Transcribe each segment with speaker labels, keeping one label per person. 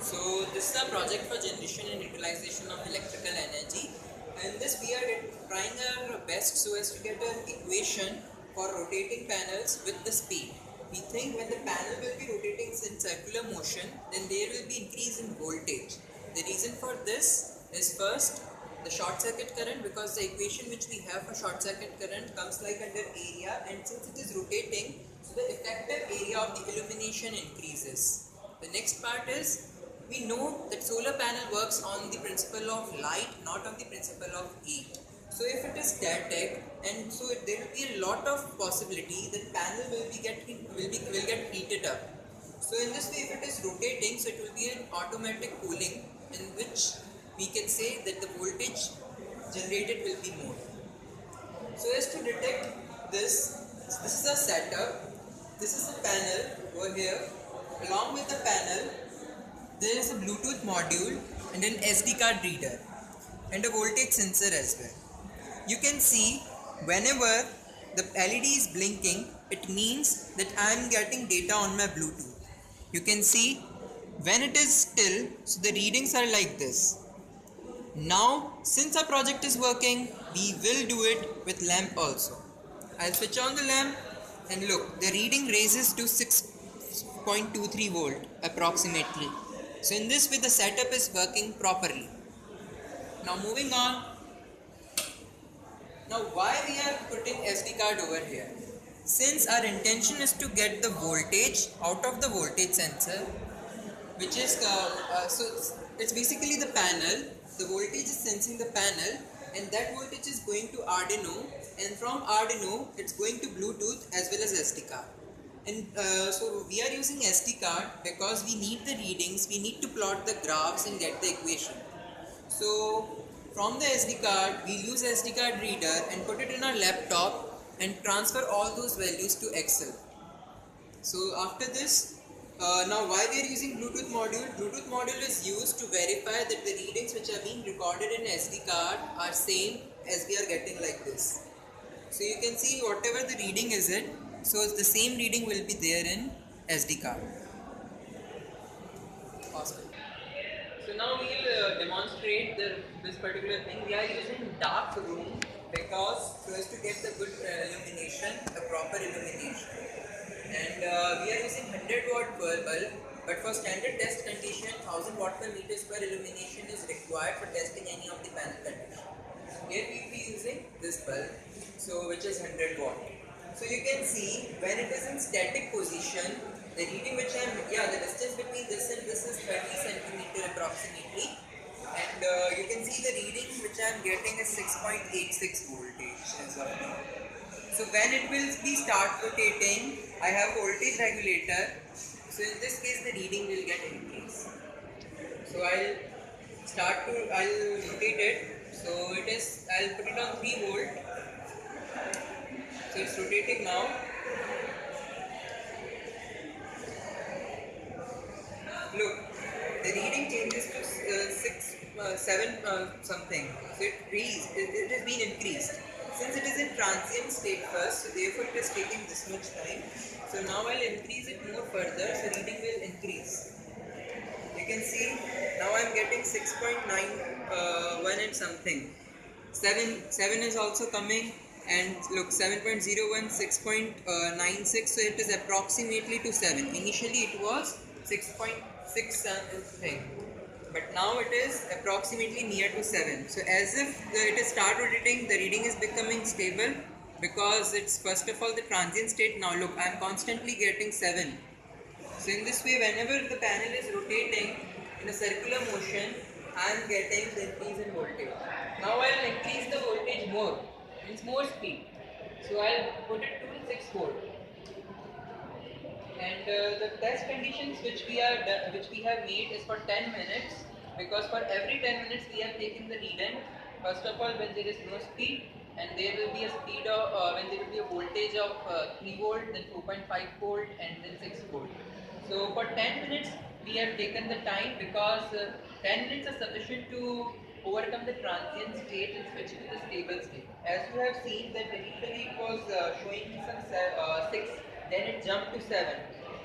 Speaker 1: So this is a project for generation and utilization of electrical energy. And this we are trying our best so as to get an equation for rotating panels with the speed. We think when the panel will be rotating in circular motion, then there will be increase in voltage. The reason for this is first the short circuit current, because the equation which we have for short circuit current comes like under area, and since it is rotating, so the effective area of the illumination increases. The next part is we know that solar panel works on the principle of light, not on the principle of heat. So if it is static, and so there will be a lot of possibility that panel will get heated up. So in this way, if it is rotating, so it will be an automatic cooling, in which we can say that the voltage generated will be more. So as to detect this is a setup. This is a panel over here. Along with the panel, there is a Bluetooth module and an SD card reader and a voltage sensor as well. You can see whenever the LED is blinking, it means that I am getting data on my Bluetooth. You can see when it is still, so the readings are like this. Now, since our project is working, we will do it with lamp also. I'll switch on the lamp and look, the reading raises to 6.23 volt approximately. So in this way the setup is working properly. Now moving on. Now why we are putting SD card over here? Since our intention is to get the voltage out of the voltage sensor, which is so it's basically the panel. The voltage is sensing the panel, and that voltage is going to Arduino, and from Arduino it's going to Bluetooth as well as SD card. And so we are using SD card because we need the readings, we need to plot the graphs and get the equation. So from the SD card, we use SD card reader and put it in our laptop and transfer all those values to Excel. So after this, now why we are using Bluetooth module? Bluetooth module is used to verify that the readings which are being recorded in SD card are same as we are getting like this. So you can see whatever the reading is it, so the same reading will be there in SD card. Awesome. So now we will demonstrate this particular thing. We are using dark room because so as to get the good illumination, the proper illumination. And we are using 100-watt bulb, but for standard test condition, 1000 watt per meter square illumination is required for testing any of the panel condition. Here we will be using this bulb, so which is 100 watt. So you can see when it is in static position, the reading which the distance between this and this is 30 centimeter approximately, and you can see the reading which I am getting is 6.86 voltage as of now. So when it will be start rotating, I have voltage regulator. So in this case, the reading will get increased. So I'll rotate it. So I'll put it on 3 volt. So it's rotating now. Look, the reading changes to 7 something. So it has been increased. Since it is in transient state first, so therefore it is taking this much time. So now I'll increase it more further, so reading will increase. You can see now I'm getting 6.91 and something. 7 is also coming, and look, 7.01, 6.96, so it is approximately to 7. Initially it was 6.6 something, but now it is approximately near to 7. So as if it is start rotating, the reading is becoming stable because it's first of all the transient state. Now look, I am constantly getting 7. So in this way, whenever the panel is rotating in a circular motion, I am getting the increase in voltage. Now I will increase the voltage more, means more speed. So I will put it to 6 volt. And the test conditions which we have made is for 10 minutes, because for every 10 minutes we have taken the reading. First of all, when there is no speed, and there will be a speed of when there will be a voltage of 3 volt, then 2.5 volt, and then 6 volt. So for 10 minutes we have taken the time, because 10 minutes are sufficient to overcome the transient state and switch to the stable state. As you have seen that initially it was showing me some 6, then it jumped to 7.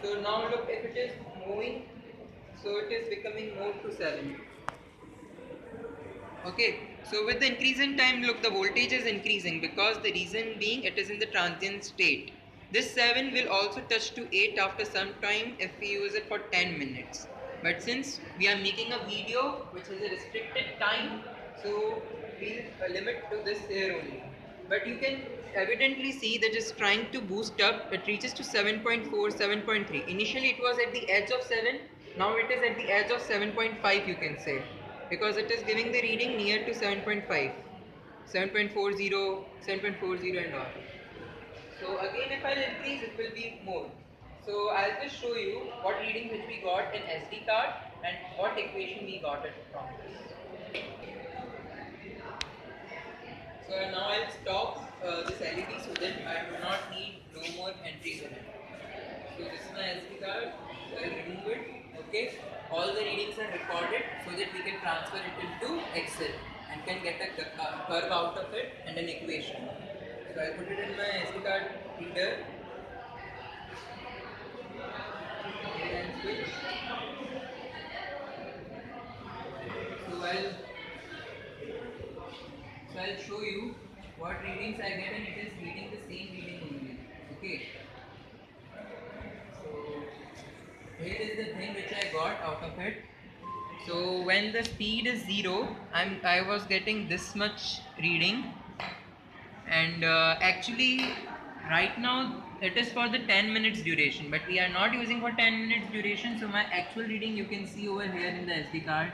Speaker 1: So now look, if it is moving, so it is becoming more to 7. Okay, so with the increase in time, look, the voltage is increasing because the reason being it is in the transient state. This 7 will also touch to 8 after some time if we use it for 10 minutes. But since we are making a video which has a restricted time, so we'll limit to this here only. But you can evidently see that it's trying to boost up. It reaches to 7.4, 7.3. Initially it was at the edge of 7. Now it is at the edge of 7.5, you can say, because it is giving the reading near to 7.5, 7.40, 7.40 and all. So again, if I'll increase, it will be more. So I'll just show you what readings which we got in SD card and what equation we got it from this. So now I'll stop this LED so that I do not need no more entries in it. So this is my SD card. So I'll remove it. Okay. All the readings are recorded so that we can transfer it into Excel and can get a curve out of it and an equation. So I'll put it in my SD card reader. And switch. So I'll show you what readings I get, and it is reading the same reading only. Okay. So here is the thing which I got out of it. So when the speed is 0, I was getting this much reading, and actually right now it is for the 10 minutes duration, but we are not using for 10 minutes duration. So my actual reading you can see over here in the SD card.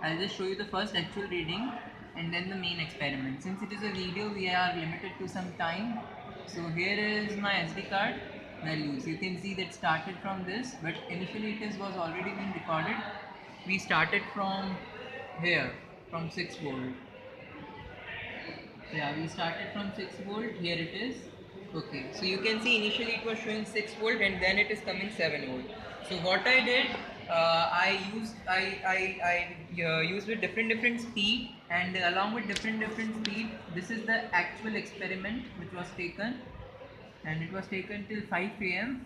Speaker 1: I'll just show you the first actual reading and then the main experiment. Since it is a video, we are limited to some time. So here is my SD card values. You can see that started from this, but initially it was already been recorded. We started from here, from 6 volt. Yeah, we started from 6 volt. Here it is. Okay, so you can see initially it was showing 6 volt and then it is coming 7 volt. So what I did, I used with different speed, and along with different speed, this is the actual experiment which was taken, and it was taken till 5 am.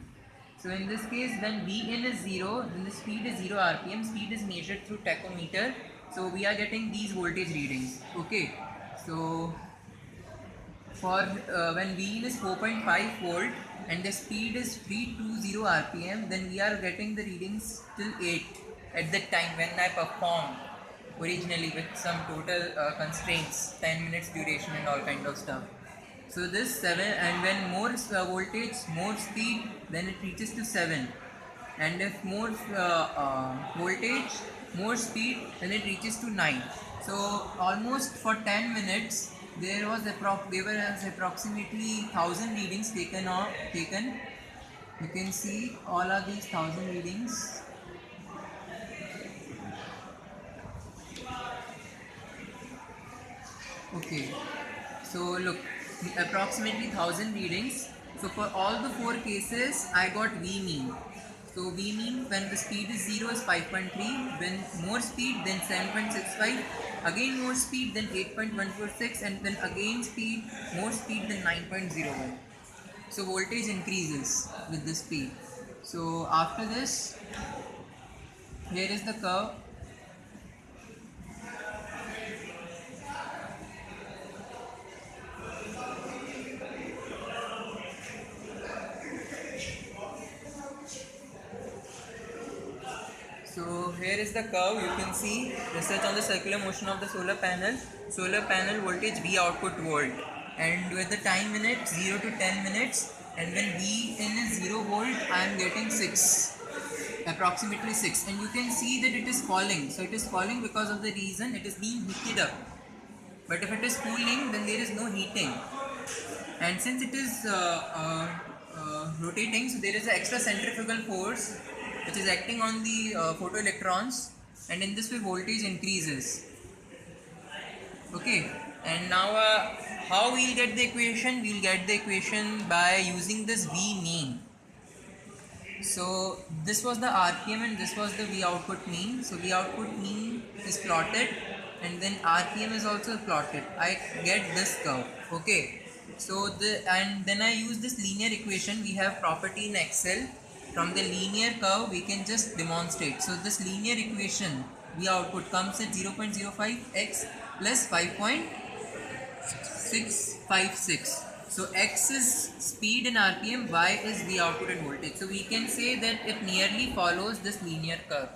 Speaker 1: So in this case, when Vin is 0, then the speed is 0 RPM. Speed is measured through tachometer. So we are getting these voltage readings. Okay. So for when Vin is 4.5 volt and the speed is 320 RPM, then we are getting the readings till 8 at that time when I performed originally with some total constraints, 10 minutes duration and all kind of stuff. So this 7, and when more voltage, more speed, then it reaches to 7, and if more voltage, more speed, then it reaches to 9. So almost for 10 minutes there was approximately 1000 readings taken. You can see all of these 1000 readings. Okay, so look, approximately 1000 readings. So for all the 4 cases I got V mean. So V mean when the speed is 0 is 5.3, when more speed then 7.65, again more speed then 8.146, and then again speed, more speed then 9.01. So voltage increases with the speed. So after this, here is the curve. So here is the curve. You can see research on the circular motion of the solar panel. Solar panel voltage V output volt, and with the time in it 0 to 10 minutes, and when V in is 0 volt, I am getting 6, approximately 6, and you can see that it is falling. So it is falling because of the reason it is being heated up. But if it is cooling, then there is no heating, and since it is rotating, so there is an extra centrifugal force which is acting on the photoelectrons, and in this way voltage increases. Okay, and now how we will get the equation? We will get the equation by using this V mean. So this was the RPM and this was the V output mean. So V output mean is plotted, and then RPM is also plotted. I get this curve. Okay, so then I use this linear equation. We have property in Excel. from the linear curve we can just demonstrate. So this linear equation V output comes at 0.05x plus 5.656. So x is speed in RPM, y is V output in voltage. So we can say that it nearly follows this linear curve.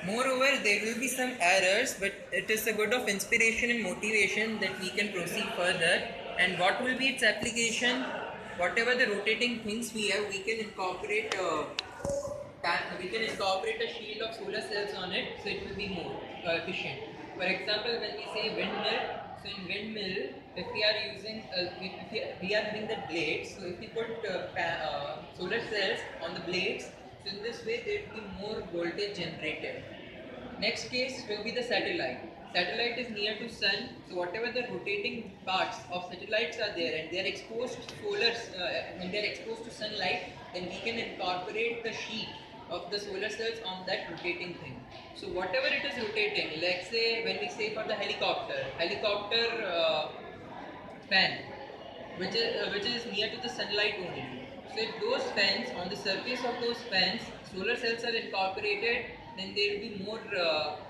Speaker 1: Moreover, there will be some errors, but it is a good of inspiration and motivation that we can proceed further. And what will be its application? Whatever the rotating things we have, we can incorporate a shield of solar cells on it, so it will be more efficient. For example, when we say windmill, so in windmill, if we are using, we are having the blades, so if we put solar cells on the blades, so in this way there will be more voltage generated. Next case will be the satellite. Satellite is near to sun, so whatever the rotating parts of satellites are there and they are exposed to when they are exposed to sunlight, then we can incorporate the sheet of the solar cells on that rotating thing. So whatever it is rotating, let's say when we say for the helicopter fan, which is near to the sunlight only. So if those fans, on the surface of those fans, solar cells are incorporated, then there will be more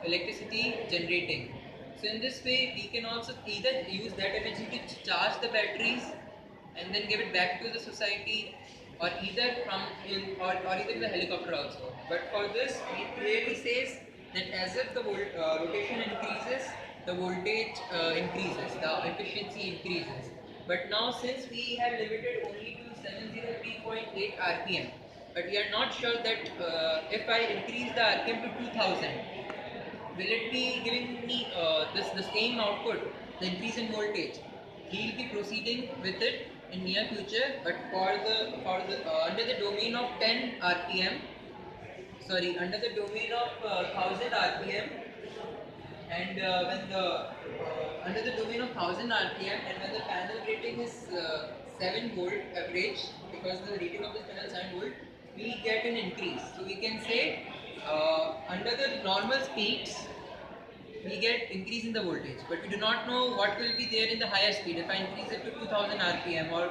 Speaker 1: electricity generating. So in this way, we can also either use that energy to charge the batteries and then give it back to the society, or either or either in the helicopter also. But for this, it clearly says that as if the rotation increases, the voltage increases, the efficiency increases. But now since we have limited only to 703.8 RPM, but we are not sure that if I increase the RPM to 2000, will it be giving me the same output, the increase in voltage? We will be proceeding with it in near future, but for the under the domain of 10 RPM, sorry, under the domain of 1000 RPM, and when the under the domain of 1000 RPM, and when the panel rating is 7 volt average, because the rating of this panel is 7 volt, we get an increase. So we can say under the normal speeds we get increase in the voltage, but we do not know what will be there in the higher speed if I increase it to 2000 RPM or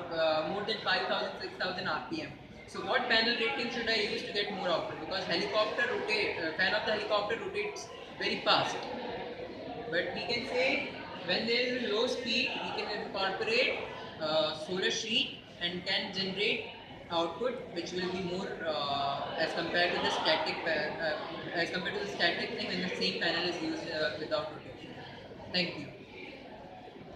Speaker 1: more than 5000, 6000 RPM. So what panel rating should I use to get more output? Because fan of the helicopter rotates very fast. But we can say when there is a low speed, we can incorporate solar sheet and can generate output which will be more as compared to the static thing when the same panel is used without rotation. Thank you.